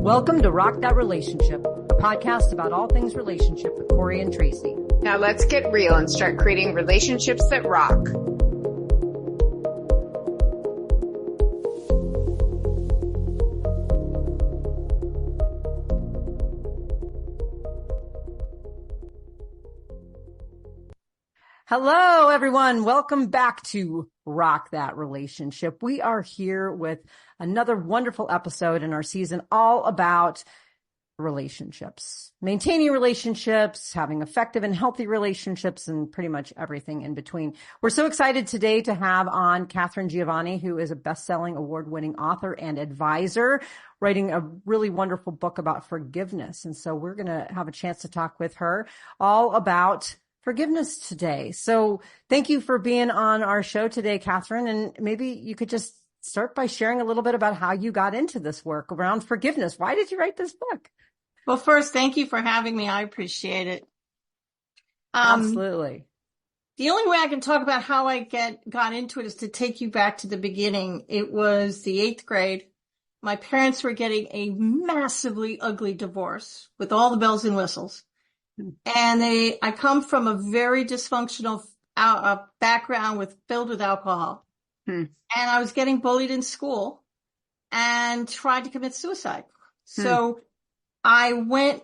Welcome to Rock That Relationship, a podcast about all things relationship with Corey and Tracy. Now let's get real and start creating relationships that rock. Hello, everyone. Welcome back to Rock That Relationship. We are here with another wonderful episode in our season all about relationships, maintaining relationships, having effective and healthy relationships, and pretty much everything in between. We're so excited today to have on Katharine Giovanni, who is a best-selling award-winning author and advisor, writing a really wonderful book about forgiveness. And so we're going to have a chance to talk with her all about forgiveness today. So thank you for being on our show today, Katharine. And maybe you could just start by sharing a little bit about how you got into this work around forgiveness. Why did you write this book? Well, first, thank you for having me. I appreciate it. Absolutely. The only way I can talk about how I got into it is to take you back to the beginning. It was the 8th grade. My parents were getting a massively ugly divorce with all the bells and whistles. And I come from a very dysfunctional background filled with alcohol. And I was getting bullied in school and tried to commit suicide. So I went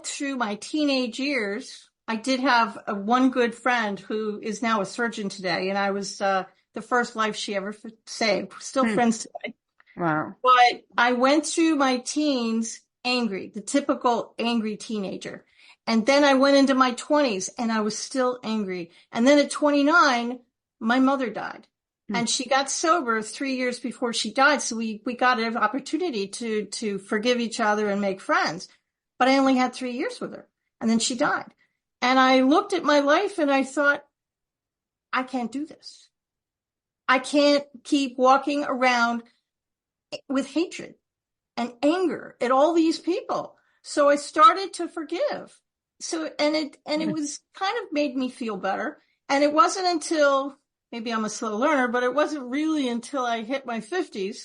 through my teenage years. I did have one good friend who is now a surgeon today, and I was the first life she ever saved. Still friends today. Wow. But I went through my teens angry, the typical angry teenager. And then I went into my 20s and I was still angry. And then at 29, my mother died. And she got sober 3 years before she died. So we got an opportunity to forgive each other and make friends. But I only had 3 years with her. And then she died. And I looked at my life and I thought, I can't do this. I can't keep walking around with hatred and anger at all these people. So I started to forgive. So, and it was kind of made me feel better. And it wasn't until, maybe I'm a slow learner, but it wasn't really until I hit my 50s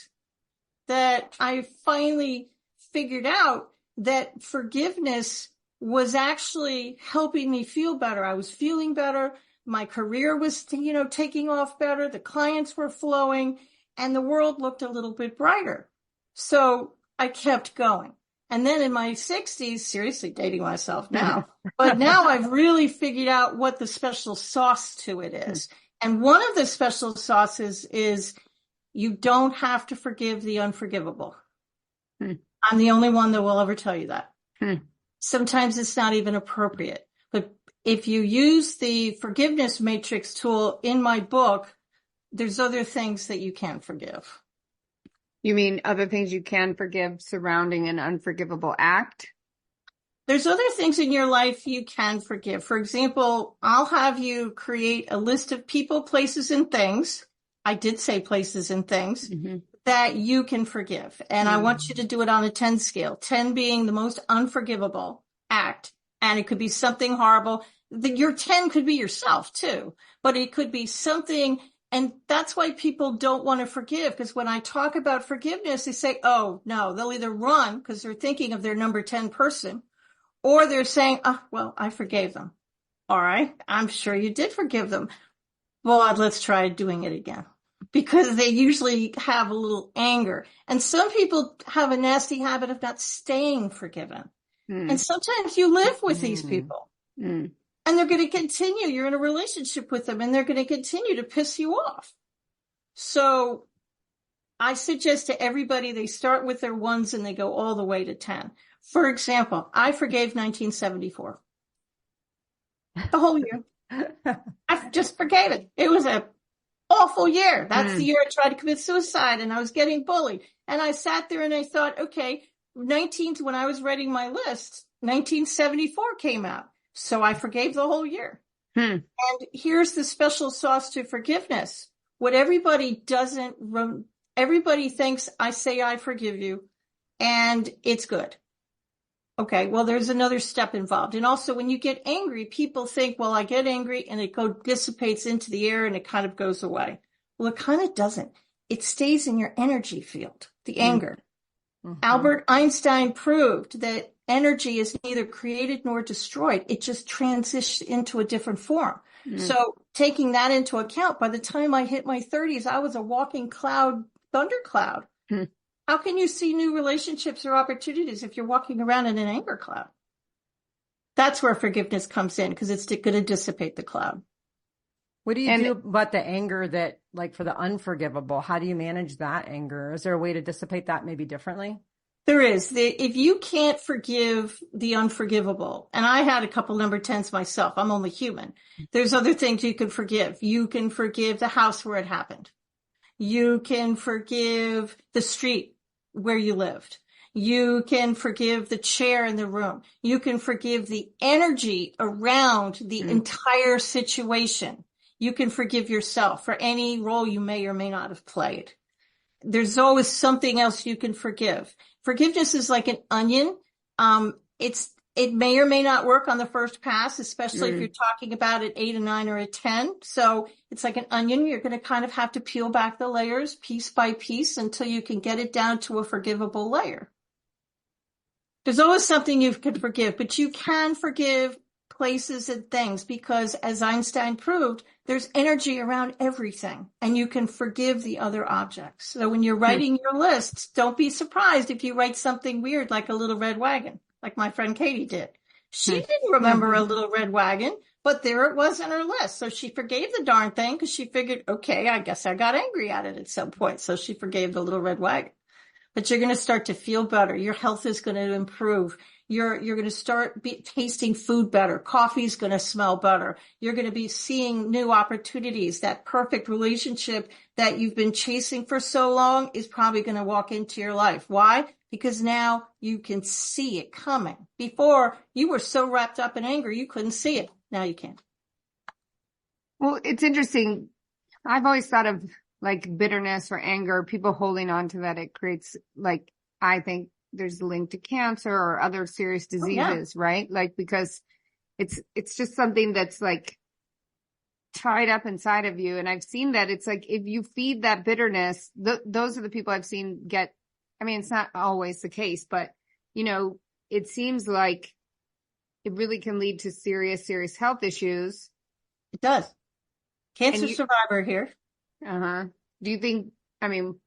that I finally figured out that forgiveness was actually helping me feel better. I was feeling better. My career was, taking off better. The clients were flowing and the world looked a little bit brighter. So I kept going. And then in my 60s, seriously dating myself now, but now I've really figured out what the special sauce to it is. And one of the special sauces is you don't have to forgive the unforgivable. I'm the only one that will ever tell you that. Sometimes it's not even appropriate. But if you use the forgiveness matrix tool in my book, there's other things that you can forgive. You mean other things you can forgive surrounding an unforgivable act? There's other things in your life you can forgive. For example, I'll have you create a list of people, places, and things. I did say places and things that you can forgive. And I want you to do it on a 10 scale, 10 being the most unforgivable act. And it could be something horrible. Your 10 could be yourself too, but it could be something. And that's why people don't want to forgive, because when I talk about forgiveness, they say, oh, no, they'll either run because they're thinking of their number 10 person, or they're saying, oh, well, I forgave them. All right, I'm sure you did forgive them. Well, let's try doing it again, because they usually have a little anger. And some people have a nasty habit of not staying forgiven. And sometimes you live with these people. And they're going to continue. You're in a relationship with them and they're going to continue to piss you off. So I suggest to everybody, they start with their 1s and they go all the way to 10. For example, I forgave 1974. The whole year. I just forgave it. It was an awful year. That's the year I tried to commit suicide and I was getting bullied. And I sat there and I thought, okay, when I was writing my list, 1974 came out. So I forgave the whole year. And here's the special sauce to forgiveness. What everybody everybody thinks I say I forgive you and it's good. Okay, well, there's another step involved. And also when you get angry, people think, well, I get angry and it dissipates into the air and it kind of goes away. Well, it kind of doesn't. It stays in your energy field, the anger. Albert Einstein proved that energy is neither created nor destroyed. It just transitions into a different form. So taking that into account, by the time I hit my 30s, I was a walking thundercloud. How can you see new relationships or opportunities if you're walking around in an anger cloud? That's where forgiveness comes in, because it's going to dissipate the cloud. What do you do about the anger that, like for the unforgivable, how do you manage that anger? Is there a way to dissipate that maybe differently? There is. If you can't forgive the unforgivable, and I had a couple number 10s myself, I'm only human. There's other things you can forgive. You can forgive the house where it happened. You can forgive the street where you lived. You can forgive the chair in the room. You can forgive the energy around the entire situation. You can forgive yourself for any role you may or may not have played. There's always something else you can forgive. Forgiveness is like an onion. It may or may not work on the first pass, especially if you're talking about an 8, a 9, or a 10. So it's like an onion. You're going to kind of have to peel back the layers piece by piece until you can get it down to a forgivable layer. There's always something you can forgive, but you can forgive places and things because, as Einstein proved, there's energy around everything, and you can forgive the other objects. So when you're writing your lists, don't be surprised if you write something weird like a little red wagon, like my friend Katie did. She didn't remember a little red wagon, but there it was in her list. So she forgave the darn thing because she figured, okay, I guess I got angry at it at some point. So she forgave the little red wagon. But you're going to start to feel better. Your health is going to improve. You're going to start tasting food better. Coffee's going to smell better. You're going to be seeing new opportunities. That perfect relationship that you've been chasing for so long is probably going to walk into your life. Why? Because now you can see it coming. Before, you were so wrapped up in anger, you couldn't see it. Now you can. Well, it's interesting. I've always thought of like bitterness or anger, people holding on to that. It creates, like, I think there's a link to cancer or other serious diseases, right? Like, because it's just something that's like tied up inside of you. And I've seen that it's like, if you feed that bitterness, those are the people I've seen get, I mean, it's not always the case, but you know, it seems like it really can lead to serious health issues. It does. Cancer survivor here. Do you think, I mean,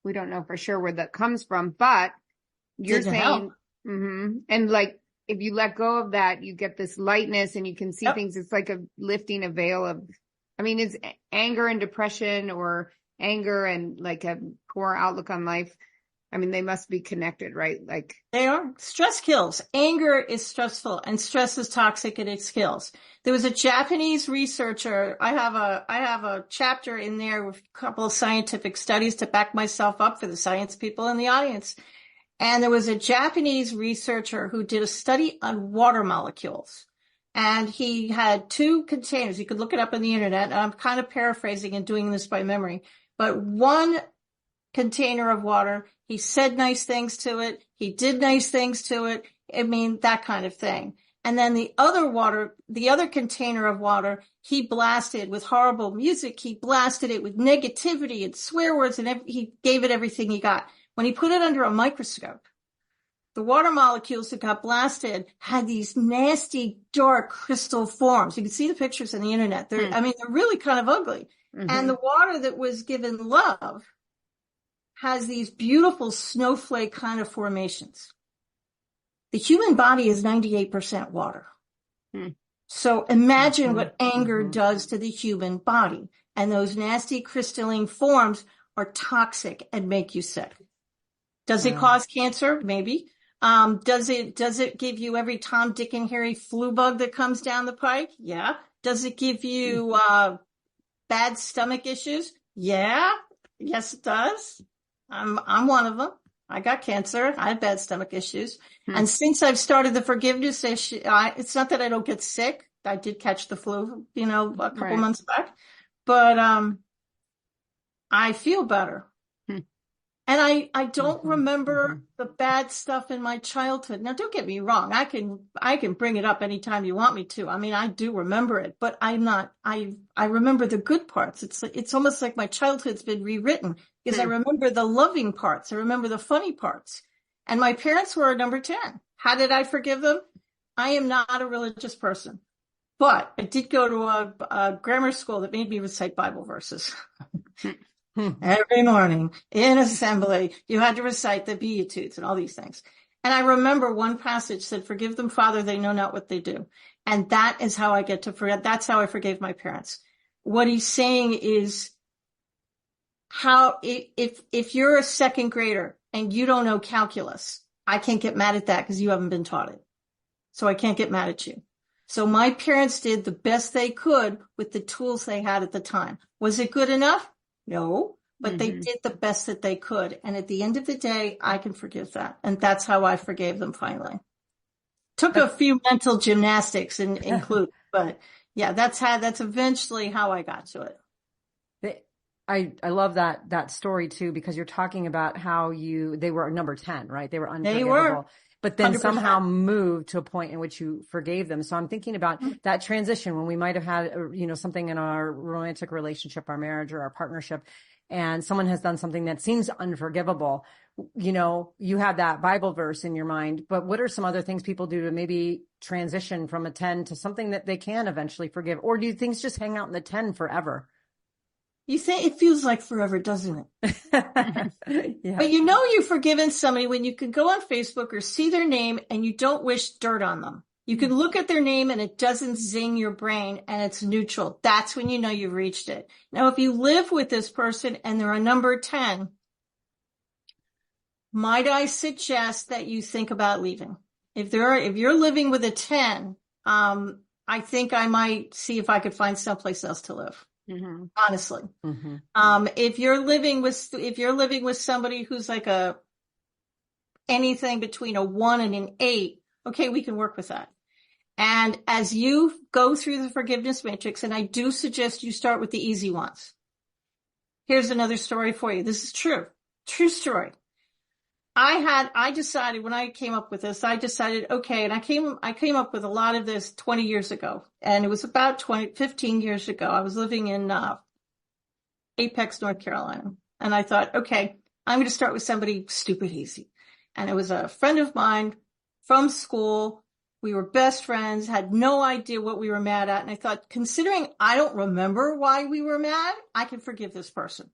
we don't know for sure where that comes from, but you're saying, and like, if you let go of that, you get this lightness and you can see things. It's like a lifting a veil of, I mean, is anger and depression, or anger and like a poor outlook on life, I mean, they must be connected, right? Like, they are. Stress kills. Anger is stressful, and stress is toxic, and it kills. There was a Japanese researcher. I have a chapter in there with a couple of scientific studies to back myself up for the science people in the audience. And there was a Japanese researcher who did a study on water molecules. And he had 2 containers. You could look it up on the internet. And I'm kind of paraphrasing and doing this by memory. But one container of water, he said nice things to it. He did nice things to it. I mean, that kind of thing. And then the other container of water, he blasted with horrible music. He blasted it with negativity and swear words, and he gave it everything he got. When he put it under a microscope, the water molecules that got blasted had these nasty, dark crystal forms. You can see the pictures on the internet. They're really kind of ugly. And the water that was given love has these beautiful snowflake kind of formations. The human body is 98% water. So imagine what anger does to the human body. And those nasty crystalline forms are toxic and make you sick. Does it cause cancer? Maybe. Does it give you every Tom, Dick, and Harry flu bug that comes down the pike? Yeah. Does it give you bad stomach issues? Yeah. Yes, it does. I'm one of them. I got cancer. I had bad stomach issues. And since I've started the forgiveness issue, it's not that I don't get sick. I did catch the flu, a couple months back, but I feel better. And I don't remember the bad stuff in my childhood. Now, don't get me wrong. I can bring it up anytime you want me to. I mean, I do remember it, but I remember the good parts. It's almost like my childhood's been rewritten because I remember the loving parts. I remember the funny parts. And my parents were a number 10. How did I forgive them? I am not a religious person, but I did go to a grammar school that made me recite Bible verses. Every morning in assembly, you had to recite the Beatitudes and all these things. And I remember one passage said, forgive them, Father, they know not what they do. And that is how I get to forget. That's how I forgave my parents. What he's saying is how, if you're a second grader and you don't know calculus, I can't get mad at that because you haven't been taught it. So I can't get mad at you. So my parents did the best they could with the tools they had at the time. Was it good enough? No, but they did the best that they could. And at the end of the day, I can forgive that. And that's how I forgave them finally. Took a few mental gymnastics include, but yeah, that's eventually how I got to it. I love that story too, because you're talking about how they were number 10, right? They were unforgivable. They were. But then 100%. Somehow moved to a point in which you forgave them. So I'm thinking about that transition when we might have had, something in our romantic relationship, our marriage or our partnership, and someone has done something that seems unforgivable. You have that Bible verse in your mind, but what are some other things people do to maybe transition from a 10 to something that they can eventually forgive? Or do things just hang out in the 10 forever? You think it feels like forever, doesn't it? Yeah. But you've forgiven somebody when you can go on Facebook or see their name and you don't wish dirt on them. You can look at their name and it doesn't zing your brain and it's neutral. That's when you know you've reached it. Now, if you live with this person and they're a number 10, might I suggest that you think about leaving? If you're living with a 10, I think I might see if I could find someplace else to live. Mm-hmm. Honestly. Mm-hmm. If you're living with somebody who's like anything between a 1 and an 8, okay, we can work with that. And as you go through the forgiveness matrix, and I do suggest you start with the easy ones. Here's another story for you. This is true story. I decided when I came up with this, okay, and I came up with a lot of this 20 years ago, and it was about 15 years ago. I was living in Apex, North Carolina, and I thought, okay, I'm going to start with somebody stupid easy. And it was a friend of mine from school. We were best friends, had no idea what we were mad at. And I thought, considering I don't remember why we were mad, I can forgive this person.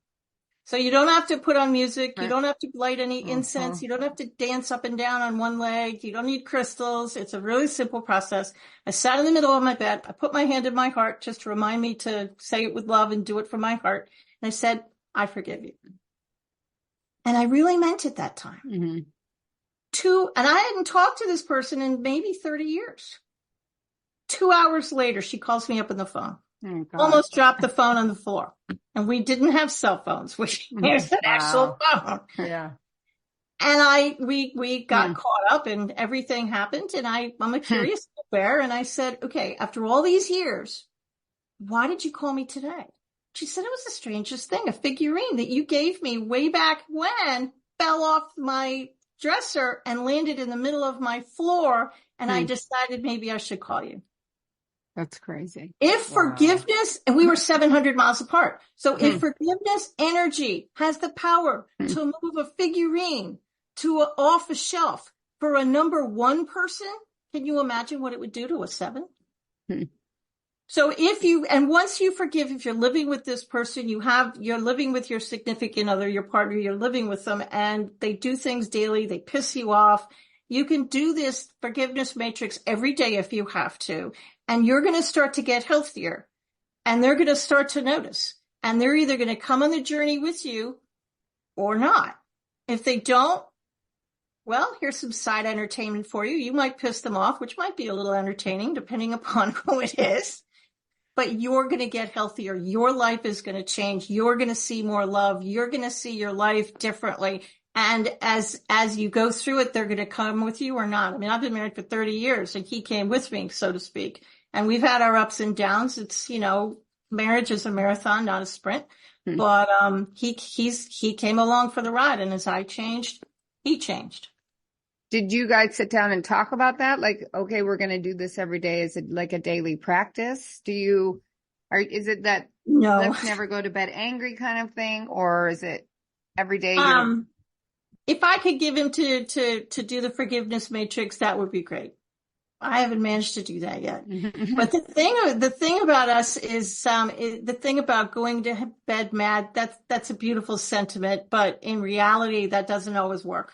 So you don't have to put on music. You don't have to light any incense. You don't have to dance up and down on one leg. You don't need crystals. It's a really simple process. I sat in the middle of my bed. I put my hand in my heart just to remind me to say it with love and do it from my heart. And I said, I forgive you. And I really meant it that time. Mm-hmm. And I hadn't talked to this person in maybe 30 years. 2 hours later, she calls me up on the phone. Oh, almost dropped the phone on the floor. And we didn't have cell phones. Here's an actual phone. Yeah. And we got caught up and everything happened. And I'm a curious bear. And I said, okay, after all these years, why did you call me today? She said, it was the strangest thing. A figurine that you gave me way back when fell off my dresser and landed in the middle of my floor. And I decided maybe I should call you. That's crazy. If forgiveness, and we were 700 miles apart. So if forgiveness energy has the power to move a figurine to off a shelf for a number 1 person, can you imagine what it would do to a 7? So once you forgive, if you're living with this person, you're living with your significant other, your partner, you're living with them and they do things daily, they piss you off. You can do this forgiveness matrix every day if you have to. And you're going to start to get healthier and they're going to start to notice and they're either going to come on the journey with you or not. If they don't, well, here's some side entertainment for you. You might piss them off, which might be a little entertaining depending upon who it is, but you're going to get healthier. Your life is going to change. You're going to see more love. You're going to see your life differently. And as you go through it, they're going to come with you or not. I mean, I've been married for 30 years and he came with me, so to speak. And we've had our ups and downs. It's, marriage is a marathon, not a sprint. But, he came along for the ride. And as I changed, he changed. Did you guys sit down and talk about that? Like, okay, we're going to do this every day. Is it like a daily practice? Is it that no, let's never go to bed angry kind of thing? Or is it every day? If I could give him to do the forgiveness matrix, that would be great. I haven't managed to do that yet. But the thing about us is, the thing about going to bed mad, that's a beautiful sentiment, but in reality, that doesn't always work.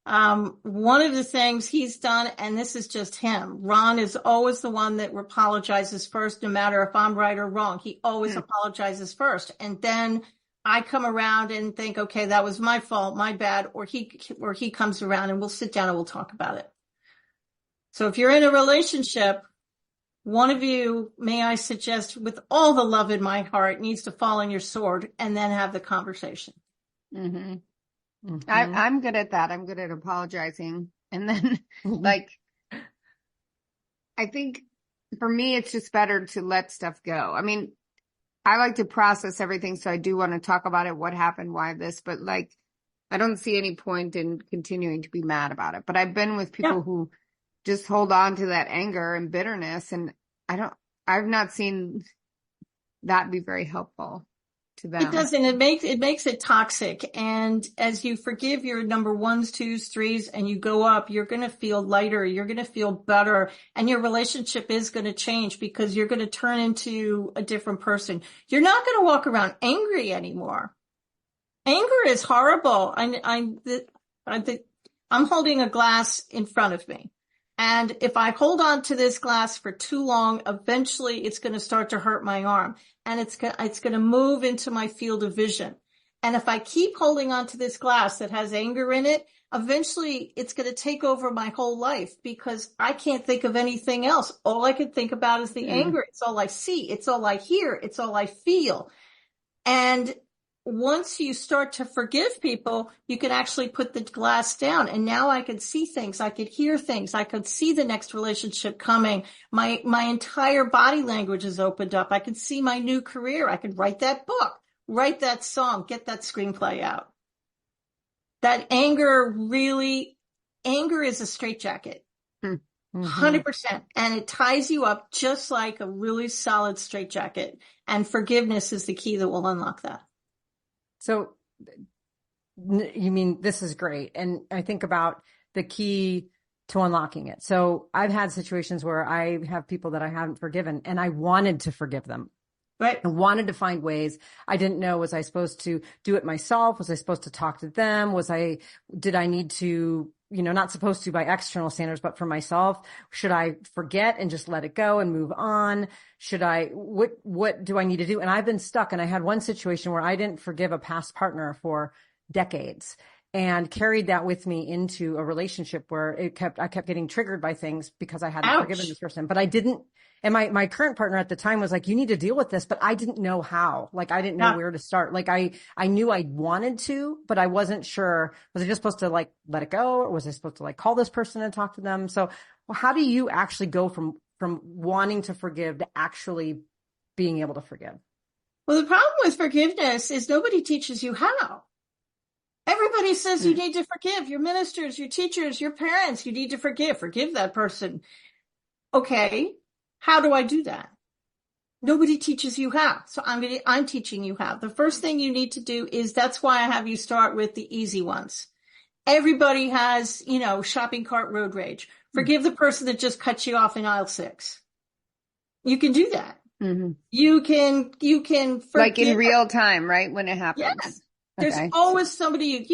One of the things he's done, and this is just him, Ron is always the one that apologizes first, no matter if I'm right or wrong. He always apologizes first. And then I come around and think, okay, that was my fault, my bad, or he comes around and we'll sit down and we'll talk about it. So if you're in a relationship, one of you, may I suggest, with all the love in my heart, needs to fall on your sword and then have the conversation. Mm-hmm. Mm-hmm. I'm good at that. I'm good at apologizing. And then like, I think for me, it's just better to let stuff go. I mean, I like to process everything. So I do want to talk about it. What happened? Why this? But like, I don't see any point in continuing to be mad about it. But I've been with people who just hold on to that anger and bitterness. And I've not seen that be very helpful to them. It doesn't. It makes it toxic. And as you forgive your number 1s, 2s, 3s, and you go up, you're going to feel lighter. You're going to feel better. And your relationship is going to change because you're going to turn into a different person. You're not going to walk around angry anymore. Anger is horrible. I'm holding a glass in front of me. And if I hold on to this glass for too long, eventually it's going to start to hurt my arm and it's going to move into my field of vision. And if I keep holding on to this glass that has anger in it, eventually it's going to take over my whole life because I can't think of anything else. All I can think about is the anger. It's all I see. It's all I hear. It's all I feel. And once you start to forgive people, you can actually put the glass down. And now I could see things. I could hear things. I could see the next relationship coming. My entire body language is opened up. I could see my new career. I could write that book, write that song, get that screenplay out. That anger is a straitjacket. 100%. And it ties you up just like a really solid straitjacket. And forgiveness is the key that will unlock that. So you mean this is great. And I think about the key to unlocking it. So I've had situations where I have people that I haven't forgiven and I wanted to forgive them. Right. I wanted to find ways. I didn't know, was I supposed to do it myself? Was I supposed to talk to them? Did I need to, not supposed to by external standards, but for myself? Should I forget and just let it go and move on? What do I need to do? And I've been stuck. And I had one situation where I didn't forgive a past partner for decades and carried that with me into a relationship where I kept getting triggered by things because I hadn't forgiven this person, but I didn't. And my current partner at the time was like, you need to deal with this, but I didn't know how. Like, I didn't know where to start. Like, I knew I wanted to, but I wasn't sure. Was I just supposed to like let it go? Or was I supposed to like call this person and talk to them? So how do you actually go from wanting to forgive to actually being able to forgive? Well, the problem with forgiveness is nobody teaches you how. Everybody says you need to forgive your ministers, your teachers, your parents. You need to forgive that person. Okay. How do I do that? Nobody teaches you how. So I'm teaching you how. The first thing you need to do is, that's why I have you start with the easy ones. Everybody has, shopping cart road rage. Forgive the person that just cut you off in aisle 6. You can do that. Mm-hmm. You can forgive. Like in real time, right? When it happens. Yes. There's always somebody,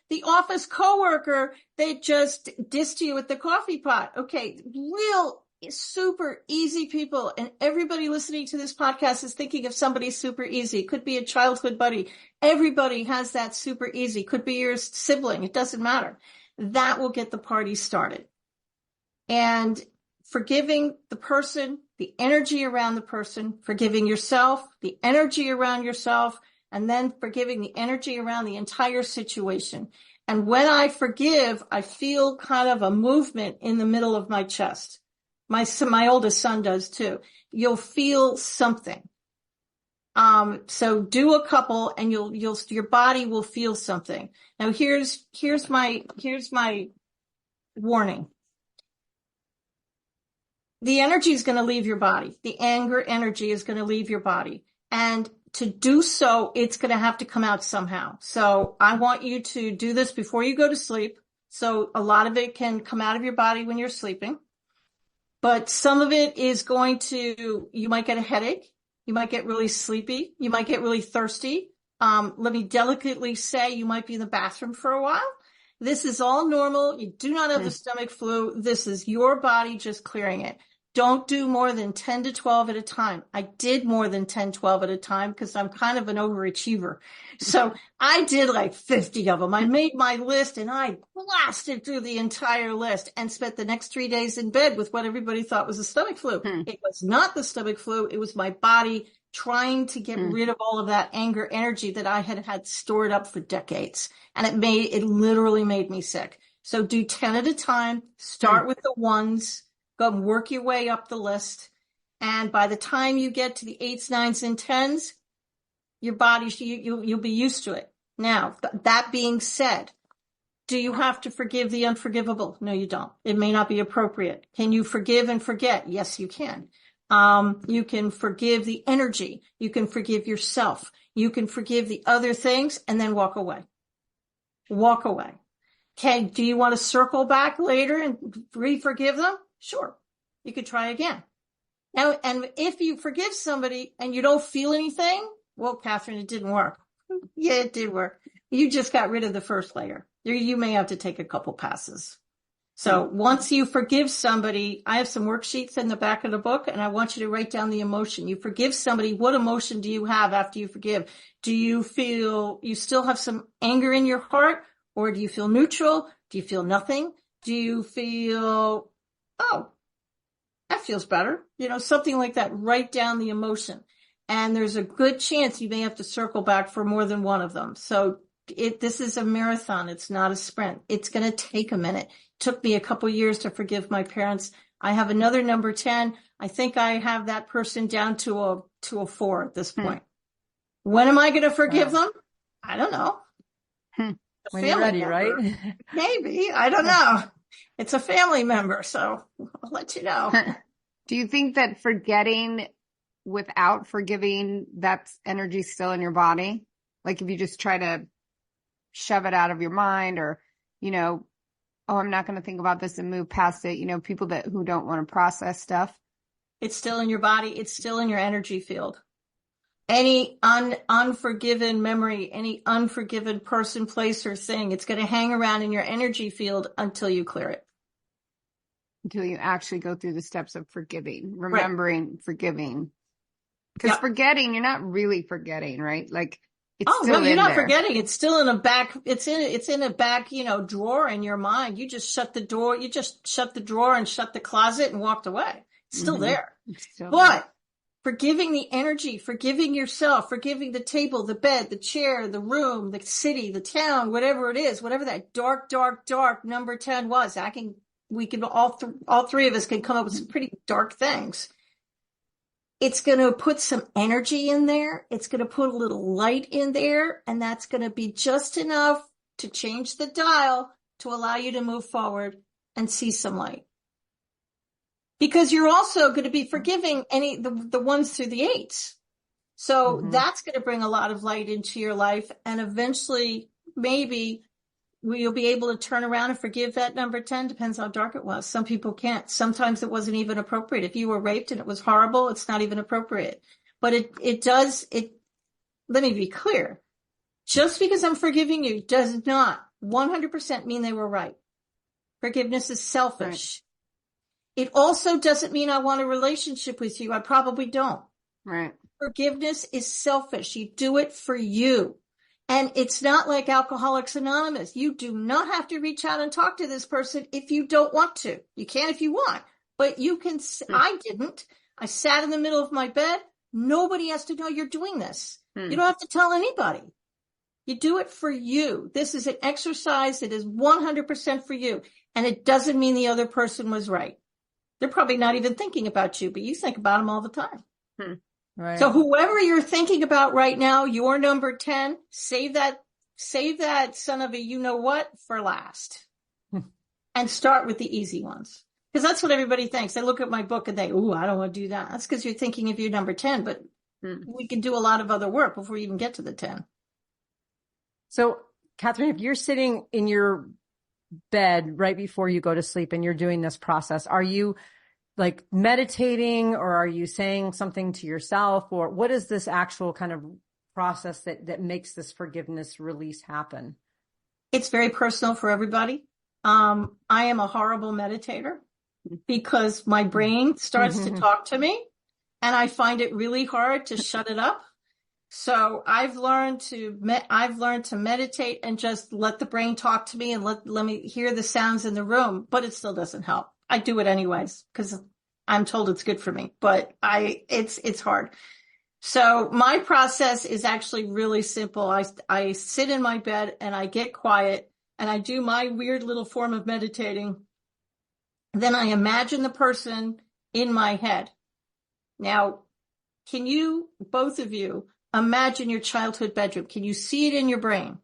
the office coworker, they just dissed you with the coffee pot. Okay. Real super easy people, and everybody listening to this podcast is thinking of somebody super easy. It could be a childhood buddy. Everybody has that super easy. Could be your sibling. It doesn't matter. That will get the party started. And forgiving the person, the energy around the person, forgiving yourself, the energy around yourself, and then forgiving the energy around the entire situation. And when I forgive, I feel kind of a movement in the middle of my chest. My oldest son does too. You'll feel something. So do a couple and your body will feel something. Now here's my warning. The energy is going to leave your body. The anger energy is going to leave your body. And to do so, it's going to have to come out somehow. So I want you to do this before you go to sleep. So a lot of it can come out of your body when you're sleeping, but some of it is you might get a headache. You might get really sleepy. You might get really thirsty. Let me delicately say you might be in the bathroom for a while. This is all normal. You do not have the stomach flu. This is your body just clearing it. Don't do more than 10 to 12 at a time. I did more than 10, 12 at a time because I'm kind of an overachiever. So I did like 50 of them. I made my list and I blasted through the entire list and spent the next 3 days in bed with what everybody thought was a stomach flu. It was not the stomach flu. It was my body trying to get rid of all of that anger energy that I had stored up for decades. And it literally made me sick. So do 10 at a time. Start with the ones. Go and work your way up the list. And by the time you get to the 8s, 9s, and 10s, your body, you'll be used to it. Now, that being said, do you have to forgive the unforgivable? No, you don't. It may not be appropriate. Can you forgive and forget? Yes, you can. You can forgive the energy. You can forgive yourself. You can forgive the other things and then walk away. Walk away. Do you want to circle back later and re-forgive them? Sure. You could try again. Now, and if you forgive somebody and you don't feel anything, well, Katharine, it didn't work. Yeah, it did work. You just got rid of the first layer. You may have to take a couple passes. So once you forgive somebody, I have some worksheets in the back of the book, and I want you to write down the emotion. You forgive somebody. What emotion do you have after you forgive? Do you feel you still have some anger in your heart, or do you feel neutral? Do you feel nothing? Do you feel, oh, that feels better? Something like that. Write down the emotion. And there's a good chance you may have to circle back for more than one of them. So this is a marathon. It's not a sprint. It's going to take a minute. It took me a couple years to forgive my parents. I have another number 10. I think I have that person down to a 4 at this point. When am I going to forgive them? I don't know. When you're ready, member. Right? Maybe. I don't know. It's a family member, so I'll let you know. Do you think that forgetting without forgiving, that's energy still in your body? Like if you just try to shove it out of your mind or, oh, I'm not going to think about this and move past it. People who don't want to process stuff. It's still in your body. It's still in your energy field. Any unforgiven memory, any unforgiven person, place, or thing, it's going to hang around in your energy field until you clear it. Until you actually go through the steps of forgiving, remembering, forgiving. Because forgetting, you're not really forgetting, right? Like it's still you're not there. forgetting. It's still in a back. It's in a back, drawer in your mind. You just shut the door. You just shut the drawer and shut the closet and walked away. It's still there. It's still but there. Forgiving the energy, forgiving yourself, forgiving the table, the bed, the chair, the room, the city, the town, whatever it is, whatever that dark, dark, dark number 10 was. All three of us can come up with some pretty dark things. It's going to put some energy in there. It's going to put a little light in there, and that's going to be just enough to change the dial to allow you to move forward and see some light. Because you're also going to be forgiving the ones through the 8s. So that's going to bring a lot of light into your life. And eventually, maybe you'll be able to turn around and forgive that number 10. Depends how dark it was. Some people can't. Sometimes it wasn't even appropriate. If you were raped and it was horrible, it's not even appropriate. But let me be clear. Just because I'm forgiving you does not 100% mean they were right. Forgiveness is selfish. Right. It also doesn't mean I want a relationship with you. I probably don't. Right. Forgiveness is selfish. You do it for you. And it's not like Alcoholics Anonymous. You do not have to reach out and talk to this person if you don't want to. You can if you want, but you can. I didn't. I sat in the middle of my bed. Nobody has to know you're doing this. You don't have to tell anybody. You do it for you. This is an exercise that is 100% for you. And it doesn't mean the other person was right. They're probably not even thinking about you, but you think about them all the time. Right. So whoever you're thinking about right now, your number 10, save that son of a you-know-what for last. And start with the easy ones. Because that's what everybody thinks. They look at my book and they, I don't want to do that. That's because you're thinking of your number 10, but we can do a lot of other work before we even get to the 10. So, Katharine, if you're sitting in your bed right before you go to sleep and you're doing this process, are you like meditating, or are you saying something to yourself, or what is this actual kind of process that makes this forgiveness release happen? It's very personal for everybody. I am a horrible meditator because my brain starts to talk to me and I find it really hard to shut it up. So I've learned to meditate and just let the brain talk to me and let me hear the sounds in the room, but it still doesn't help. I do it anyways because I'm told it's good for me, but it's hard. So my process is actually really simple. I sit in my bed and I get quiet and I do my weird little form of meditating. Then I imagine the person in my head. Now, can you, both of you, imagine your childhood bedroom? Can you see it in your brain?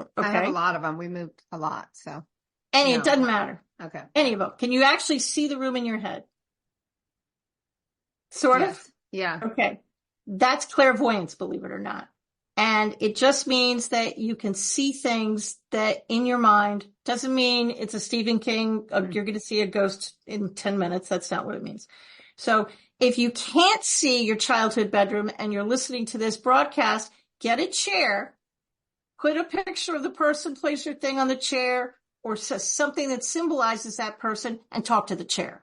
Okay. I have a lot of them. We moved a lot, so. It doesn't matter. Okay. Any of them. Can you actually see the room in your head? Sort of? Yeah. Okay. That's clairvoyance, believe it or not. And it just means that you can see things that in your mind. Doesn't mean it's a Stephen King, you're going to see a ghost in 10 minutes. That's not what it means. So if you can't see your childhood bedroom and you're listening to this broadcast, get a chair, put a picture of the person, place your thing on the chair, or something that symbolizes that person, and talk to the chair.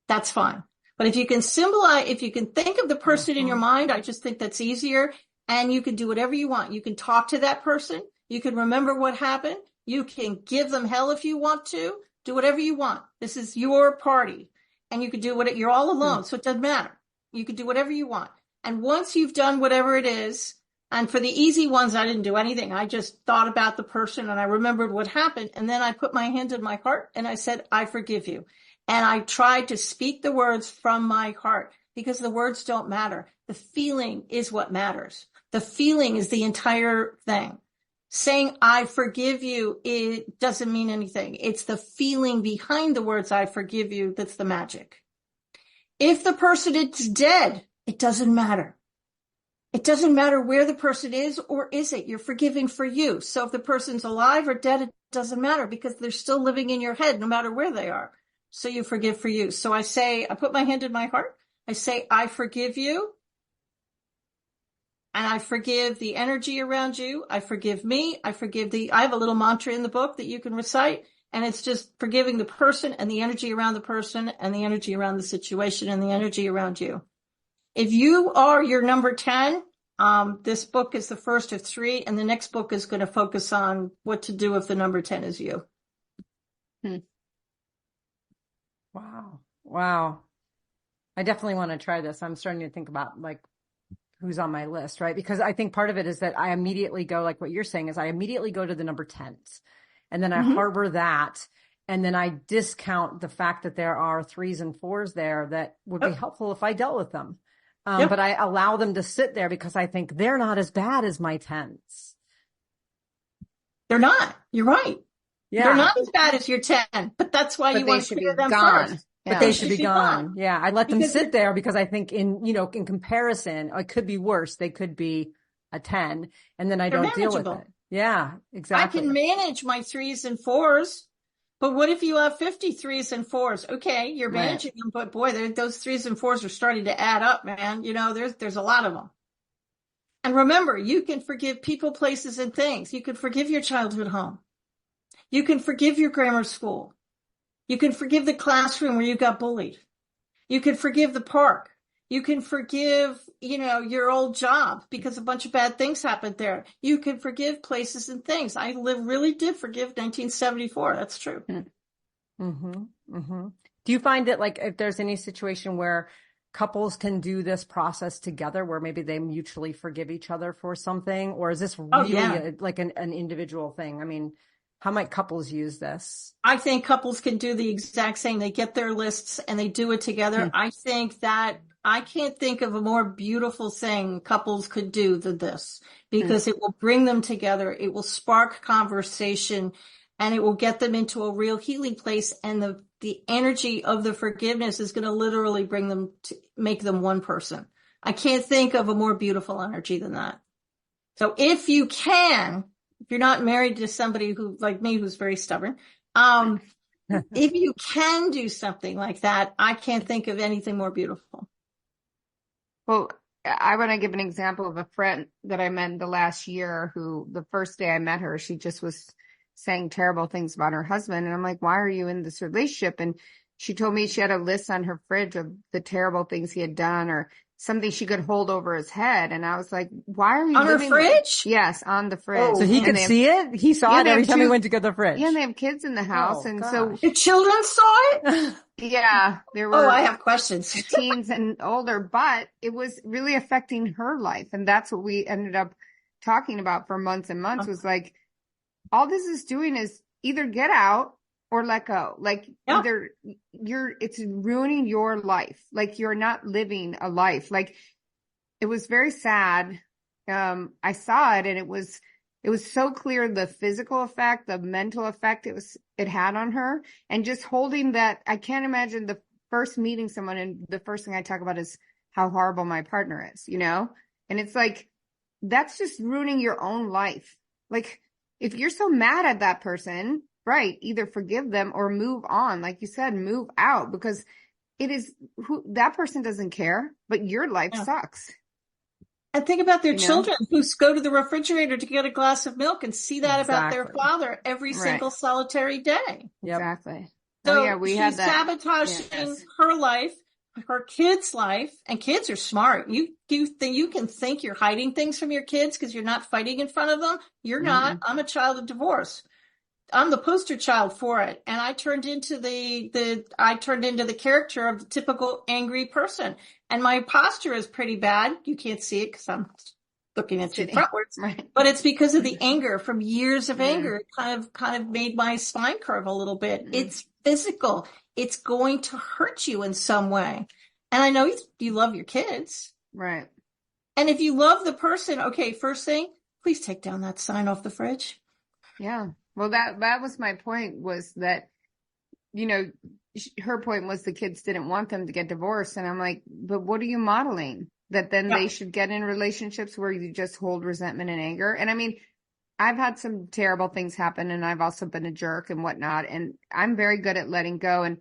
That's fine. But if you can think of the person in your mind, I just think that's easier. And you can do whatever you want. You can talk to that person. You can remember what happened. You can give them hell if you want to. Do whatever you want. This is your party. And you can do you're all alone, so it doesn't matter. You can do whatever you want. And once you've done whatever it is, and for the easy ones, I didn't do anything. I just thought about the person and I remembered what happened. And then I put my hand in my heart and I said, I forgive you. And I tried to speak the words from my heart because the words don't matter. The feeling is what matters. The feeling is the entire thing. Saying, I forgive you, it doesn't mean anything. It's the feeling behind the words, I forgive you, that's the magic. If the person is dead, it doesn't matter. It doesn't matter where the person is or isn't. You're forgiving for you. So if the person's alive or dead, it doesn't matter because they're still living in your head no matter where they are. So you forgive for you. So I put my hand in my heart. I say, I forgive you. And I forgive the energy around you. I forgive me. I have a little mantra in the book that you can recite. And it's just forgiving the person and the energy around the person and the energy around the situation and the energy around you. If you are your number 10, this book is the first of 3. And the next book is going to focus on what to do if the number 10 is you. Wow. I definitely want to try this. I'm starting to think about who's on my list, right? Because I think part of it is that I immediately go, like what you're saying is I immediately go to the number 10s and then I harbor that. And then I discount the fact that there are 3s and 4s there that would be helpful if I dealt with them. But I allow them to sit there because I think they're not as bad as my 10s. They're not. You're right. Yeah. They're not as bad as your 10, but that's why you want to clear them first. But they should be gone. Yeah. I let them sit there because I think in comparison, it could be worse. They could be a 10 and then I don't deal with it. Yeah, exactly. I can manage my 3s and 4s, but what if you have 50 3s and 4s? Okay. You're managing them, but boy, those 3s and 4s are starting to add up, man. There's a lot of them. And remember, you can forgive people, places, and things. You can forgive your childhood home. You can forgive your grammar school. You can forgive the classroom where you got bullied. You can forgive the park. You can forgive, your old job because a bunch of bad things happened there. You can forgive places and things. I really did forgive 1974. That's true. Do you find that if there's any situation where couples can do this process together where maybe they mutually forgive each other for something? Or is this really an individual thing? I mean, how might couples use this? I think couples can do the exact same. They get their lists and they do it together. I think that I can't think of a more beautiful thing couples could do than this because it will bring them together. It will spark conversation. and it will get them into a real healing place. And the energy of the forgiveness is going to literally bring them to make them one person. I can't think of a more beautiful energy than that. So if you can, if you're not married to somebody who, like me, who's very stubborn, if you can do something like that, I can't think of anything more beautiful. Well, I want to give an example of a friend that I met in the last year who the first day I met her, she just was saying terrible things about her husband. And I'm like, why are you in this relationship? And she told me she had a list on her fridge of the terrible things he had done or something she could hold over his head. And I was like, why are you on her fridge? Yes, on the fridge. So he could see it? He saw it every time he went to get the fridge. Yeah, and they have kids in the house. And gosh. so the children saw it? Yeah, there were. Oh, I have questions. Teens and older, but it was really affecting her life. And that's what we ended up talking about for months and months was like, all this is doing is either get out or let go. Like either it's ruining your life. Like you're not living a life. Like it was very sad. I saw it and it was so clear, the physical effect, the mental effect it had on her. And just holding that, I can't imagine the first meeting someone and the first thing I talk about is how horrible my partner is, you know? And it's like, that's just ruining your own life. Like if you're so mad at that person, right, either forgive them or move on. Like you said, move out because that person doesn't care, but your life sucks. And think about their children who go to the refrigerator to get a glass of milk and see that about their father every single solitary day. Yep. Exactly. So she's sabotaging her life, her kids' life, and kids are smart. You can think you're hiding things from your kids because you're not fighting in front of them. You're not. I'm a child of divorce. I'm the poster child for it. And I turned into the character of the typical angry person. And my posture is pretty bad. You can't see it because I'm looking at you frontwards. Right. But it's because of the anger from years of anger. It kind of made my spine curve a little bit. It's physical. It's going to hurt you in some way. And I know you love your kids. Right. And if you love the person, okay, first thing, please take down that sign off the fridge. Yeah. Well, that was my point, was that, you know, her point was the kids didn't want them to get divorced. And I'm like, but what are you modeling? That then they should get in relationships where you just hold resentment and anger. And I mean, I've had some terrible things happen and I've also been a jerk and whatnot. And I'm very good at letting go. And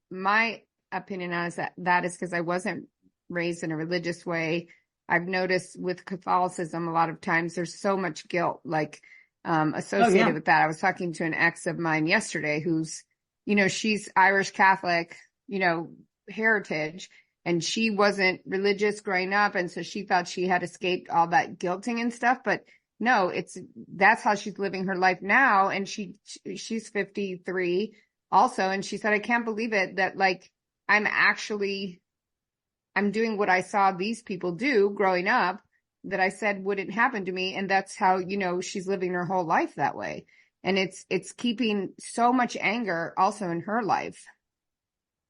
my opinion on that is because I wasn't raised in a religious way. I've noticed with Catholicism, a lot of times there's so much guilt, like, associated with that. I was talking to an ex of mine yesterday who's, you know, she's Irish Catholic, you know, heritage, and she wasn't religious growing up. And so she thought she had escaped all that guilting and stuff, but no, that's how she's living her life now. And she's 53 also. And she said, I can't believe it that like, I'm doing what I saw these people do growing up that I said wouldn't happen to me. And that's how, you know, she's living her whole life that way. And it's keeping so much anger also in her life.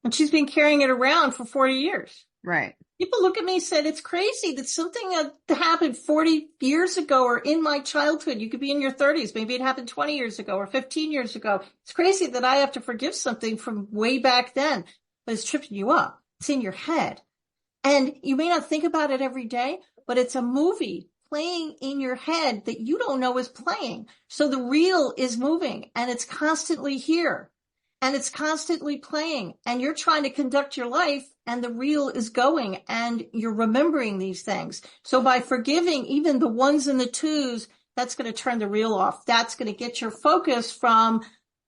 And she's been carrying it around for 40 years. Right. People look at me and said, it's crazy that something that happened 40 years ago or in my childhood, you could be in your 30s, maybe it happened 20 years ago or 15 years ago. It's crazy that I have to forgive something from way back then, but it's tripping you up. It's in your head. And you may not think about it every day, but it's a movie playing in your head that you don't know is playing. So the reel is moving and it's constantly here and it's constantly playing and you're trying to conduct your life and the reel is going and you're remembering these things. So by forgiving even the ones and the twos, that's going to turn the reel off. That's going to get your focus from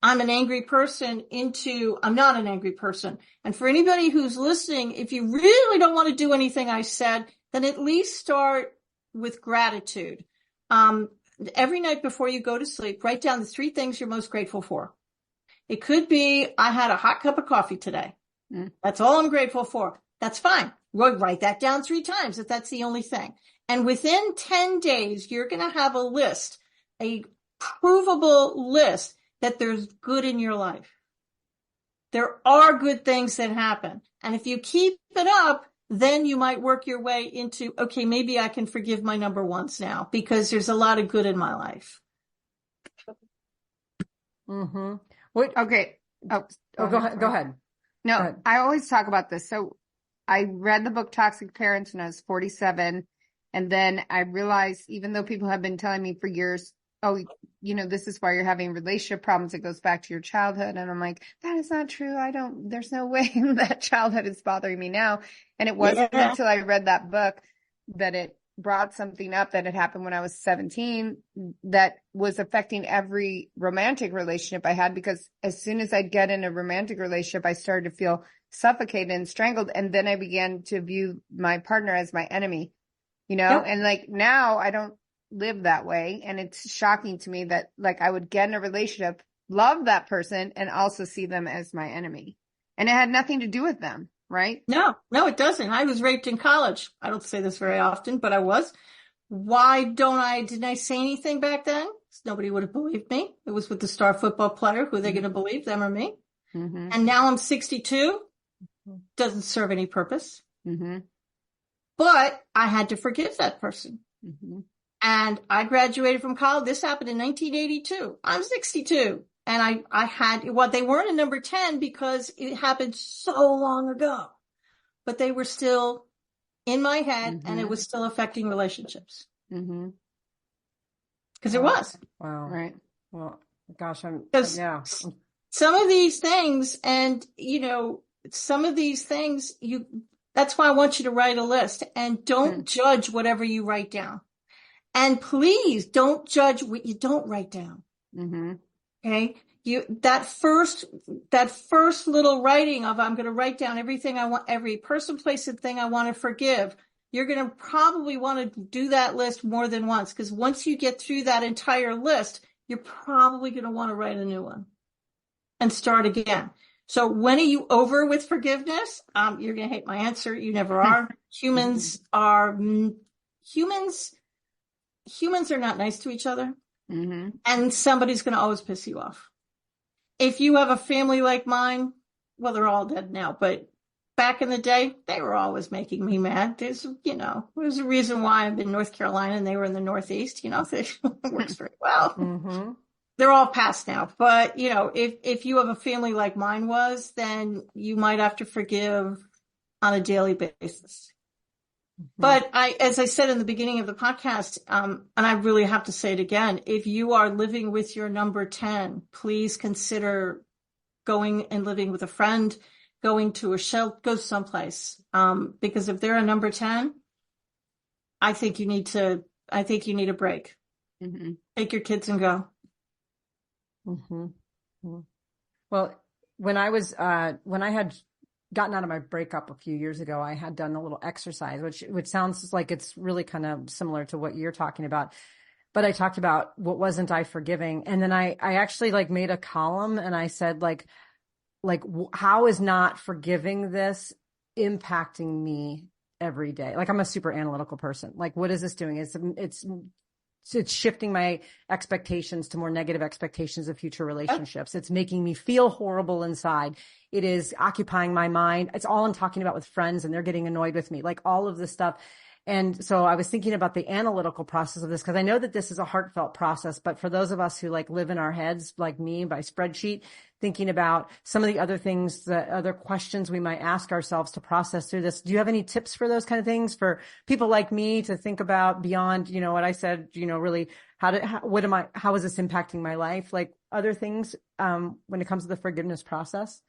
I'm an angry person into I'm not an angry person. And for anybody who's listening, if you really don't want to do anything I said, then at least start with gratitude. Every night before you go to sleep, write down the 3 things you're most grateful for. It could be, I had a hot cup of coffee today. That's all I'm grateful for. That's fine. Write that down 3 times if that's the only thing. And within 10 days, you're going to have a list, a provable list that there's good in your life. There are good things that happen. And if you keep it up, then you might work your way into, okay, maybe I can forgive my number ones now because there's a lot of good in my life. Mm-hmm. What? Okay. Oh, Go ahead. Go ahead. No, Go ahead. I always talk about this. So I read the book Toxic Parents when I was 47. And then I realized, even though people have been telling me for years, oh, this is why you're having relationship problems. It goes back to your childhood. And I'm like, that is not true. There's no way that childhood is bothering me now. And it wasn't until I read that book that it brought something up that had happened when I was 17 that was affecting every romantic relationship I had, because as soon as I'd get in a romantic relationship, I started to feel suffocated and strangled. And then I began to view my partner as my enemy, Yep. and like now I don't live that way. And it's shocking to me that like I would get in a relationship, love that person, and also see them as my enemy. And it had nothing to do with them, right? No, it doesn't. I was raped in college. I don't say this very often, but I was. Didn't I say anything back then? Nobody would have believed me. It was with the star football player. Who are they going to believe, them or me? Mm-hmm. And now I'm 62. Doesn't serve any purpose. Mm-hmm. But I had to forgive that person. Mm-hmm. And I graduated from college. This happened in 1982. I'm 62. And I had, they weren't a number 10 because it happened so long ago, but they were still in my head, and it was still affecting relationships. Mm-hmm. Because it was. Wow. Right. Well, gosh, yeah. Some of these things, and some of these things, that's why I want you to write a list, and don't judge whatever you write down. And please don't judge what you don't write down. Mm-hmm. Okay. That first little writing of, I'm going to write down everything I want, every person, place, and thing I want to forgive. You're going to probably want to do that list more than once, because once you get through that entire list, you're probably going to want to write a new one and start again. So when are you over with forgiveness? You're going to hate my answer. You never are. Humans are not nice to each other. Mm-hmm. And somebody's going to always piss you off. If you have a family like mine, well, they're all dead now, but back in the day, they were always making me mad. There's a reason why I'm in North Carolina and they were in the Northeast. It works very well. Mm-hmm. They're all past now. But, if you have a family like mine was, then you might have to forgive on a daily basis. But as I said in the beginning of the podcast, and I really have to say it again, if you are living with your number 10, please consider going and living with a friend, going to a shelter, go someplace. Because if they're a number 10, I think you need a break. Mm-hmm. Take your kids and go. Mm-hmm. Well, when I had gotten out of my breakup a few years ago, I had done a little exercise, which sounds like it's really kind of similar to what you're talking about. But I talked about what wasn't I forgiving. And then I actually made a column, and I said how is not forgiving this impacting me every day? I'm a super analytical person. What is this doing? It's shifting my expectations to more negative expectations of future relationships. It's making me feel horrible inside. It is occupying my mind. It's all I'm talking about with friends, and they're getting annoyed with me, all of this stuff. And so I was thinking about the analytical process of this, because I know that this is a heartfelt process, but for those of us who live in our heads, like me, by spreadsheet, thinking about some of the other things, the other questions we might ask ourselves to process through this. Do you have any tips for those kind of things for people like me to think about beyond, what I said, really how is this impacting my life? Other things, when it comes to the forgiveness process?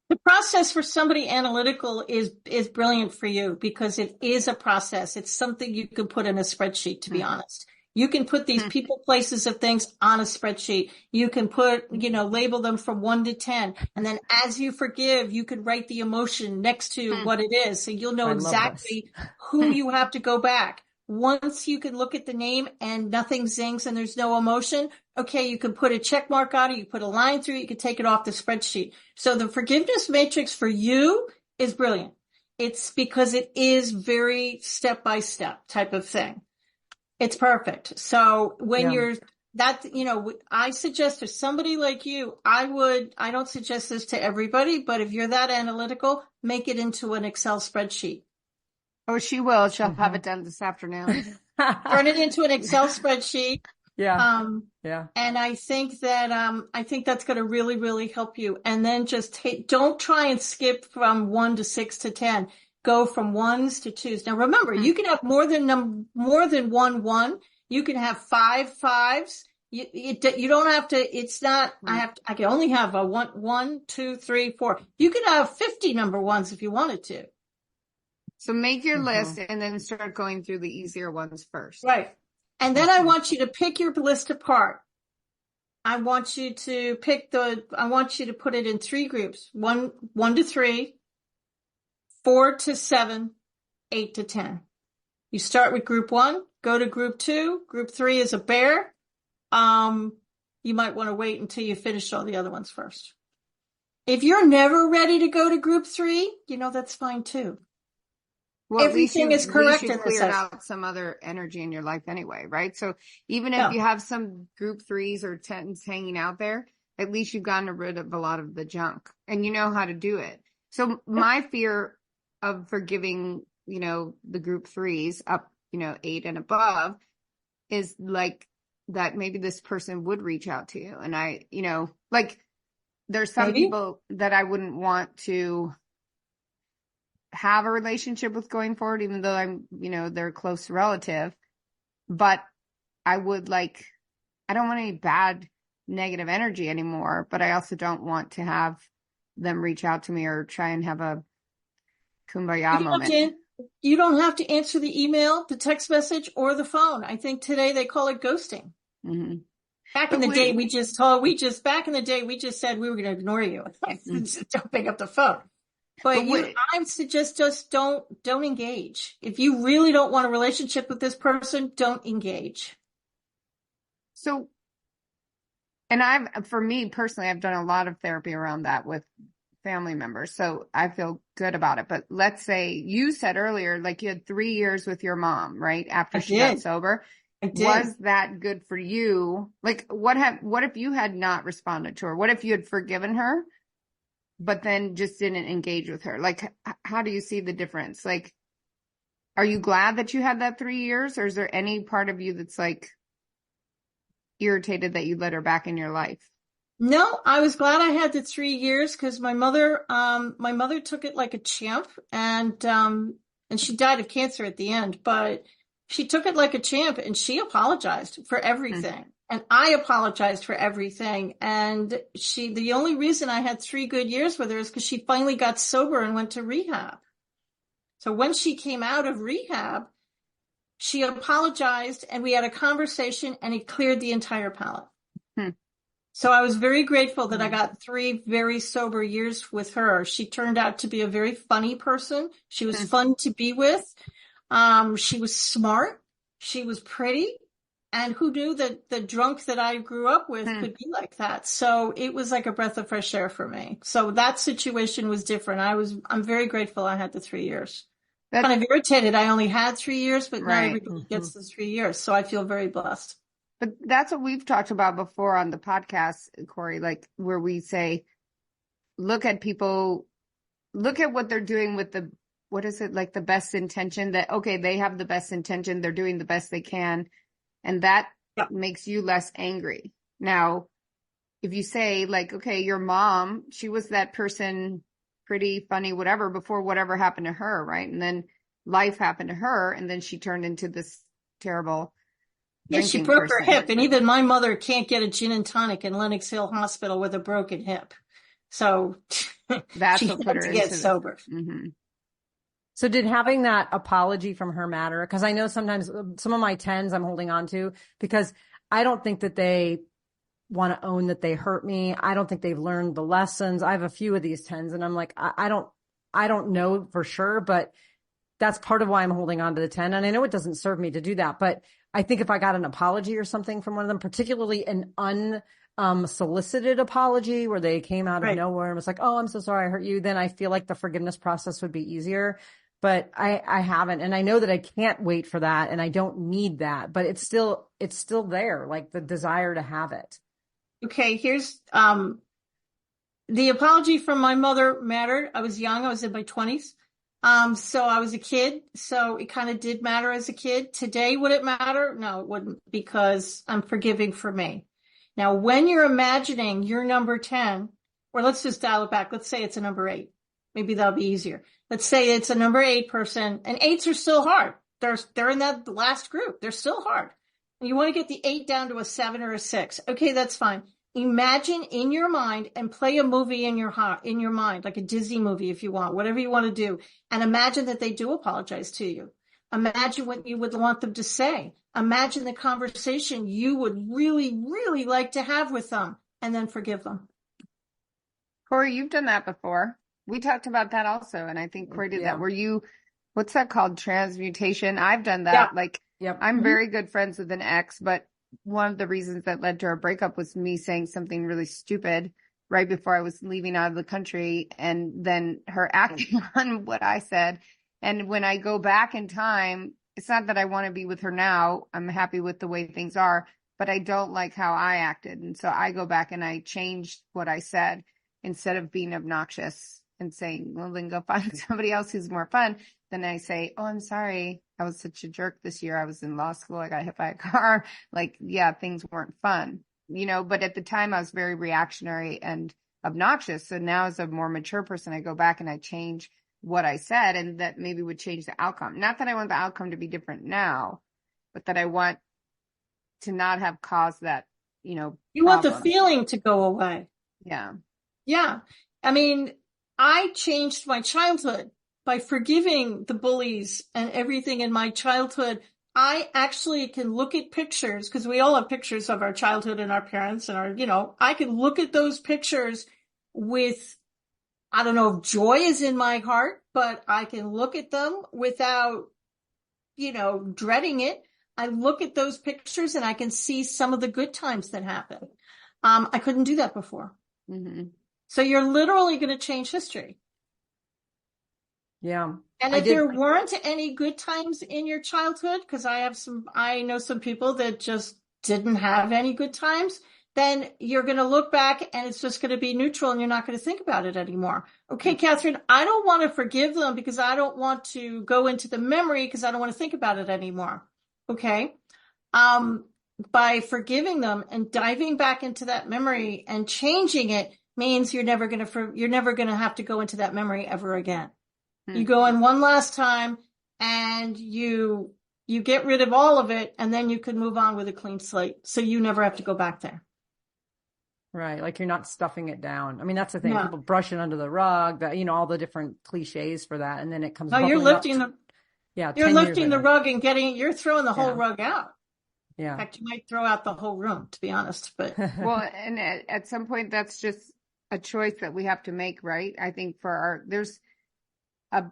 The process for somebody analytical is brilliant for you, because it is a process. It's something you can put in a spreadsheet, to be honest. You can put these people, places, of things on a spreadsheet. You can label them from 1 to 10. And then as you forgive, you could write the emotion next to what it is. So you'll know exactly who you have to go back. Once you can look at the name and nothing zings and there's no emotion, okay, you can put a check mark on it, you put a line through it, you can take it off the spreadsheet. So the forgiveness matrix for you is brilliant. It's because it is very step-by-step type of thing. It's perfect. So when I suggest for somebody like you, I don't suggest this to everybody, but if you're that analytical, make it into an Excel spreadsheet. Oh, she will. She'll have it done this afternoon. Turn it into an Excel spreadsheet. Yeah. Yeah. And I think that's going to really, really help you. And then just don't try and skip from 1 to 6 to 10. Go from 1s to 2s. Now remember, you can have more than 1. You can have 5 5s. You don't have to, it's not, I can only have a 1, 2, 3, 4. You can have 50 number 1s if you wanted to. So make your list and then start going through the easier ones first. Right. And then I want you to pick your list apart. I want you to put it in 3 groups. 1 to 3, 4 to 7, 8 to 10. You start with group 1, go to group 2. Group 3 is a bear. You might want to wait until you finish all the other ones first. If you're never ready to go to group 3, that's fine too. Well, everything is correct in cleared out some other energy in your life anyway, right? So even if you have some group 3s or 10s hanging out there, at least you've gotten rid of a lot of the junk and you know how to do it. So my fear of forgiving, the group 3s up, 8 and above is like that maybe this person would reach out to you. And I, there's some people that I wouldn't want to have a relationship with going forward, even though I'm, they're a close relative, but I don't want any bad negative energy anymore, but I also don't want to have them reach out to me or try and have a kumbaya moment. You don't have to answer the email, the text message, or the phone. I think today they call it ghosting. Mm-hmm. Back in the day, we just said we were going to ignore you. Don't pick up the phone. But I suggest just don't engage. If you really don't want a relationship with this person, don't engage. So, and for me personally, I've done a lot of therapy around that with family members. So I feel good about it. But let's say you said earlier, like you had 3 years with your mom, right? After she got sober. I did. Was that good for you? Like what if you had not responded to her? What if you had forgiven her, but then just didn't engage with her? Like, how do you see the difference? Like, are you glad that you had that 3 years, or is there any part of you that's like irritated that you let her back in your life? No, I was glad I had the 3 years because my mother took it like a champ, and she died of cancer at the end, but she took it like a champ and she apologized for everything. And I apologized for everything. And the only reason I had 3 good years with her is because she finally got sober and went to rehab. So when she came out of rehab, she apologized and we had a conversation and it cleared the entire palette. So I was very grateful that I got 3 very sober years with her. She turned out to be a very funny person. She was fun to be with. She was smart. She was pretty. And who knew that the drunk that I grew up with could be like that? So it was like a breath of fresh air for me. So that situation was different. I'm very grateful I had the 3 years. Kind of irritated. I only had 3 years, but not everybody gets the 3 years. So I feel very blessed. But that's what we've talked about before on the podcast, Corey, like where we say, look at what they're doing with like the best intention that, okay, they have the best intention. They're doing the best they can. And that makes you less angry. Now, if you say like, okay, your mom, she was that person, pretty funny, whatever, before whatever happened to her, right? And then life happened to her, and then she turned into this terrible she broke her hip. And even my mother can't get a gin and tonic in Lenox Hill Hospital with a broken hip. So that's she what had put her to get sober. So did having that apology from her matter? Because I know sometimes some of my 10s I'm holding on to because I don't think that they want to own that they hurt me. I don't think they've learned the lessons. I have a few of these 10s and I'm like, I don't know for sure, but that's part of why I'm holding on to the 10. And I know it doesn't serve me to do that, but I think if I got an apology or something from one of them, particularly an unsolicited apology where they came out of nowhere and was like, oh, I'm so sorry I hurt you, then I feel like the forgiveness process would be easier. But I haven't. And I know that I can't wait for that and I don't need that, but it's still there, like the desire to have it. Okay. Here's, the apology from my mother mattered. I was young. I was in my 20s. So I was a kid, so it kind of did matter as a kid. Today, would it matter? No, it wouldn't, because I'm forgiving for me. Now, when you're imagining your number 10, or let's just dial it back. Let's say it's a number 8. Maybe that'll be easier. Let's say it's a number 8 person, and 8s are still hard. They're in that last group. They're still hard. And you want to get the 8 down to a 7 or a 6. Okay, that's fine. Imagine in your mind and play a movie in your mind, like a Disney movie if you want, whatever you want to do. And imagine that they do apologize to you. Imagine what you would want them to say. Imagine the conversation you would really, really like to have with them, and then forgive them. Corey, you've done that before. We talked about that also. And I think Corey did that. What's that called? Transmutation. I've done that. I'm very good friends with an ex, but one of the reasons that led to our breakup was me saying something really stupid right before I was leaving out of the country, and then her acting on what I said. And when I go back in time, it's not that I want to be with her now. I'm happy with the way things are, but I don't like how I acted. And so I go back and I changed what I said instead of being obnoxious and saying, well, then go find somebody else who's more fun. Then I say, oh, I'm sorry. I was such a jerk this year. I was in law school. I got hit by a car. Like, yeah, things weren't fun, but at the time I was very reactionary and obnoxious. So now as a more mature person, I go back and I change what I said, and that maybe would change the outcome. Not that I want the outcome to be different now, but that I want to not have caused that, you want the feeling to go away. Yeah. Yeah. I mean, I changed my childhood by forgiving the bullies and everything in my childhood. I actually can look at pictures, because we all have pictures of our childhood and our parents and I can look at those pictures with, I don't know if joy is in my heart, but I can look at them without, dreading it. I look at those pictures and I can see some of the good times that happened. I couldn't do that before. Mm-hmm. So you're literally going to change history. Yeah. And if there weren't any good times in your childhood, because I know some people that just didn't have any good times, then you're going to look back and it's just going to be neutral and you're not going to think about it anymore. Okay, Katharine, I don't want to forgive them because I don't want to go into the memory because I don't want to think about it anymore. Okay. By forgiving them and diving back into that memory and changing it means you're never going to have to go into that memory ever again. You go in one last time and you get rid of all of it, and then you can move on with a clean slate. So you never have to go back there. Right. Like you're not stuffing it down. I mean, that's the thing. No. People brush it under the rug, that, all the different cliches for that. And then it comes. No, you're lifting you're lifting the rug and you're throwing the whole rug out. Yeah. In fact, you might throw out the whole room, to be honest, but. Well, and at some point that's just a choice that we have to make, right? I think there's a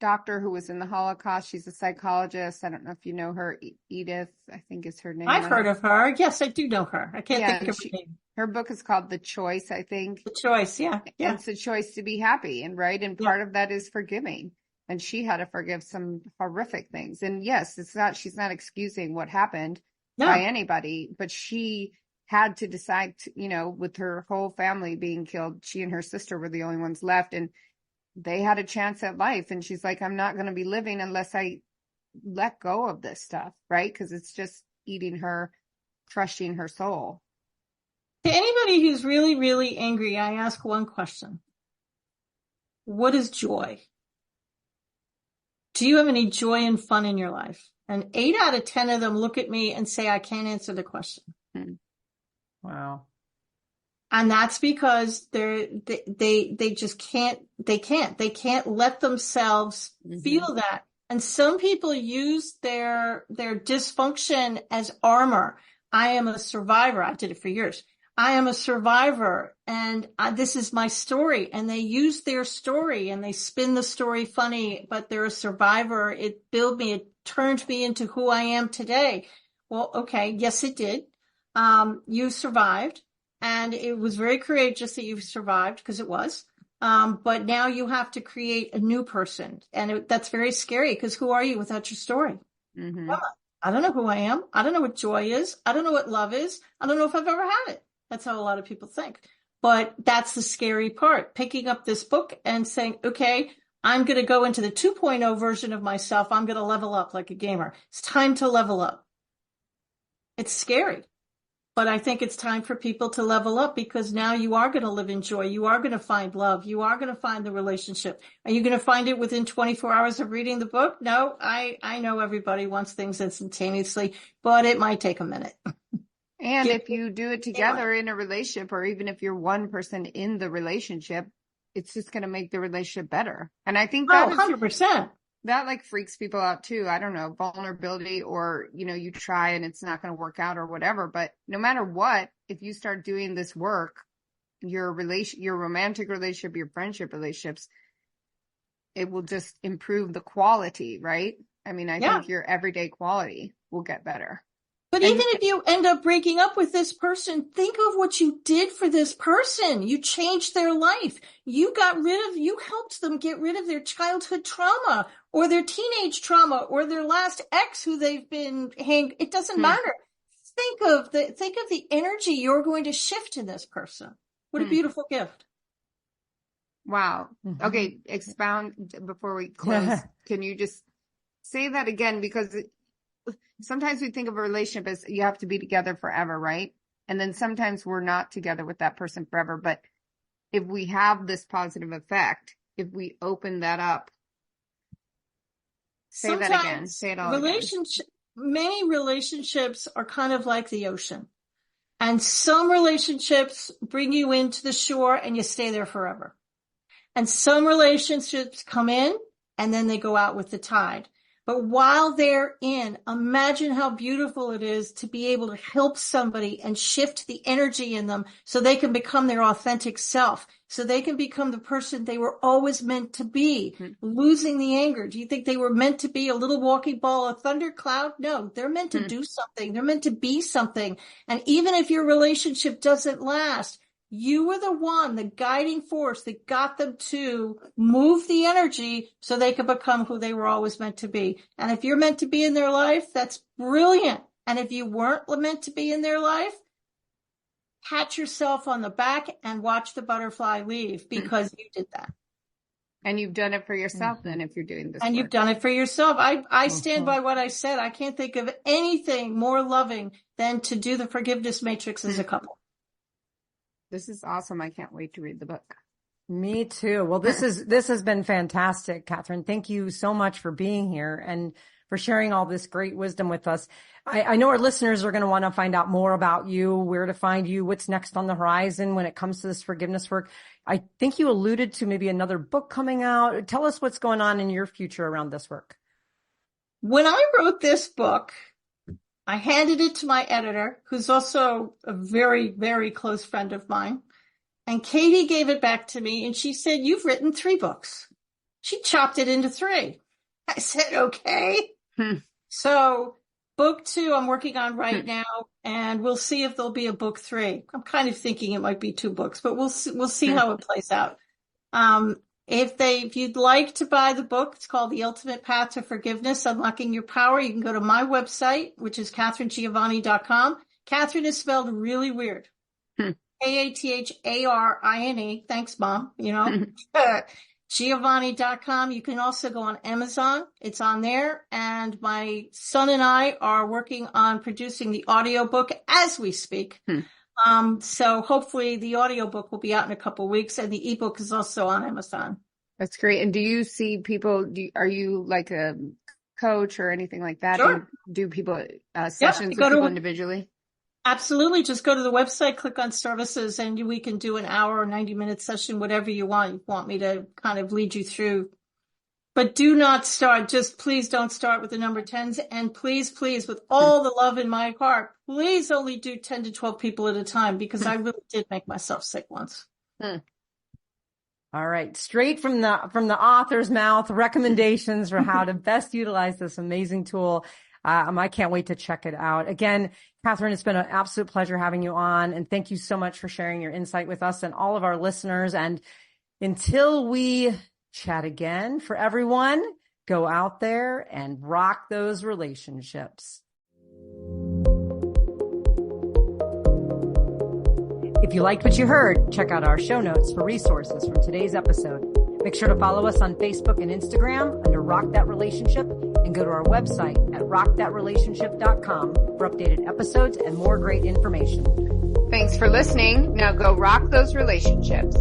doctor who was in the Holocaust. She's a psychologist. I don't know if you know her. Edith, I think is her name. I've heard of her. Yes, I do know her. I can't think of her name. Her book is called The Choice, I think. The Choice, yeah. And it's a choice to be happy, and right. And part of that is forgiving. And she had to forgive some horrific things. And yes, she's not excusing what happened by anybody, but she had to decide, with her whole family being killed, she and her sister were the only ones left. And they had a chance at life. And she's like, I'm not going to be living unless I let go of this stuff, right? Because it's just eating her, crushing her soul. To anybody who's really, really angry, I ask one question. What is joy? Do you have any joy and fun in your life? And 8 out of 10 of them look at me and say, I can't answer the question. Wow. And that's because they just can't let themselves feel that. And some people use their dysfunction as armor. I am a survivor. I did it for years. I am a survivor and this is my story. And they use their story and they spin the story funny, but they're a survivor. It built me. It turned me into who I am today. Well, okay. Yes, it did. You survived. And it was very courageous that you survived, because it was. But now you have to create a new person. And that's very scary, because who are you without your story? Mm-hmm. Well, I don't know who I am. I don't know what joy is. I don't know what love is. I don't know if I've ever had it. That's how a lot of people think. But that's the scary part. Picking up this book and saying, okay, I'm going to go into the 2.0 version of myself. I'm going to level up like a gamer. It's time to level up. It's scary, but I think it's time for people to level up because now you are going to live in joy. You are going to find love. You are going to find the relationship. Are you going to find it within 24 hours of reading the book? No, I know everybody wants things instantaneously, but it might take a minute. And if you do it together in a relationship, or even if you're one person in the relationship, it's just going to make the relationship better. And I think that 100%. That like freaks people out too. I don't know, vulnerability, or, you know, you try and it's not going to work out or whatever. But no matter what, if you start doing this work, your romantic relationship, your friendship relationships, it will just improve the quality, right? I mean, I think your everyday quality will get better. But even if you end up breaking up with this person, think of what you did for this person. You changed their life. You helped them get rid of their childhood trauma or their teenage trauma or their last ex who they've been hanging. It doesn't matter. Think of the energy you're going to shift in this person. What a beautiful gift. Wow. Okay. Expound before we close. Can you just say that again? Because sometimes we think of a relationship as you have to be together forever, right? And then sometimes we're not together with that person forever. But if we have this positive effect, if we open that up, say that again. Say it all again. Many relationships are kind of like the ocean. And some relationships bring you into the shore and you stay there forever. And some relationships come in and then they go out with the tide. But while they're in, imagine how beautiful it is to be able to help somebody and shift the energy in them so they can become their authentic self, so they can become the person they were always meant to be, losing the anger. Do you think they were meant to be a little walking ball, a thundercloud? No, they're meant to do something. They're meant to be something. And even if your relationship doesn't last, you were the one, the guiding force that got them to move the energy so they could become who they were always meant to be. And if you're meant to be in their life, that's brilliant. And if you weren't meant to be in their life, pat yourself on the back and watch the butterfly leave because you did that. And you've done it for yourself then if you're doing this and work. You've done it for yourself. I stand by what I said. I can't think of anything more loving than to do the forgiveness matrix as a couple. This is awesome. I can't wait to read the book. Me too. Well, this has been fantastic, Katharine. Thank you so much for being here and for sharing all this great wisdom with us. I know our listeners are going to want to find out more about you, where to find you, what's next on the horizon when it comes to this forgiveness work. I think you alluded to maybe another book coming out. Tell us what's going on in your future around this work. When I wrote this book, I handed it to my editor, who's also a very, very close friend of mine. And Katie gave it back to me and she said, "You've written 3 books." She chopped it into 3. I said, okay. So book 2 I'm working on right now, and we'll see if there'll be a book 3. I'm kind of thinking it might be 2 books, but we'll see how it plays out. If you'd like to buy the book, it's called The Ultimate Path to Forgiveness, Unlocking Your Power. You can go to my website, which is KatharineGiovanni.com. Katharine is spelled really weird. Katharine. Thanks, Mom. Giovanni.com. You can also go on Amazon. It's on there. And my son and I are working on producing the audiobook as we speak. So hopefully the audiobook will be out in a couple of weeks, and the ebook is also on Amazon. That's great. And do you see people, are you like a coach or anything like that? Sure. Do people, sessions with people individually? Absolutely. Just go to the website, click on services, and we can do an hour or 90-minute session, whatever you want. You want me to kind of lead you through. But do not start. Just please don't start with the number 10s. And please, with all the love in my heart, please only do 10 to 12 people at a time, because I really did make myself sick once. All right. Straight from the author's mouth, recommendations for how to best utilize this amazing tool. I can't wait to check it out. Again, Katharine, it's been an absolute pleasure having you on. And thank you so much for sharing your insight with us and all of our listeners. And until we chat again, for everyone, go out there and rock those relationships. If you liked what you heard, check out our show notes for resources from today's episode. Make sure to follow us on Facebook and Instagram under Rock That Relationship, and go to our website at rockthatrelationship.com for updated episodes and more great information. Thanks for listening. Now go rock those relationships.